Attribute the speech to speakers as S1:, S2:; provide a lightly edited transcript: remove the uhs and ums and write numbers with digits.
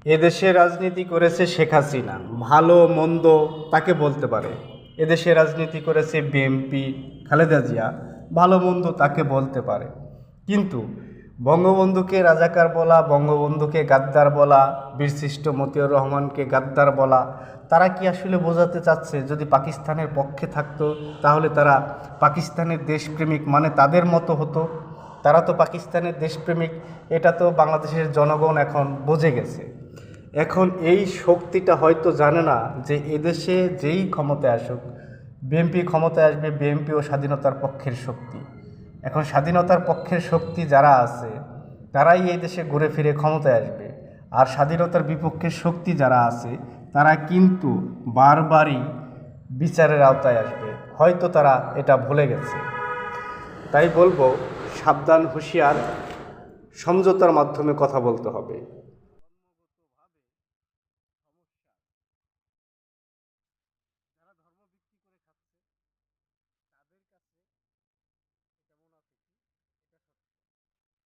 S1: এদেশে রাজনীতি করেছে শেখ হাসিনা, ভালো মন্দ তাকে বলতে পারে। এদেশে রাজনীতি করেছে বিএনপি, খালেদা জিয়া, ভালো মন্দ তাকে বলতে পারে। কিন্তু বঙ্গবন্ধুকে রাজাকার বলা, বঙ্গবন্ধুকে গাদ্দার বলা, বীরশ্রেষ্ঠ মতিউর রহমানকে গাদ্দার বলা, তারা কি আসলে বোঝাতে চাচ্ছে যদি পাকিস্তানের পক্ষে থাকতো তাহলে তারা পাকিস্তানের দেশপ্রেমিক মানে তাদের মতো হতো? তারা তো পাকিস্তানের দেশপ্রেমিক, এটা তো বাংলাদেশের জনগণ এখন বুঝে গেছে। এখন এই শক্তিটা হয়তো জানে না যে এদেশে যেই ক্ষমতায় আসুক, বিএনপি ক্ষমতায় আসবে, বিএনপিও স্বাধীনতার পক্ষের শক্তি। এখন স্বাধীনতার পক্ষের শক্তি যারা আছে তারাই এই দেশে ঘুরে ফিরে ক্ষমতায় আসবে, আর স্বাধীনতার বিপক্ষের শক্তি যারা আছে তারা কিন্তু বারবারই বিচারের আওতায় আসবে। হয়তো তারা এটা ভুলে গেছে। তাই বলবো, সাবধান, হুঁশিয়ার, সমঝোতার মাধ্যমে কথা বলতে হবে।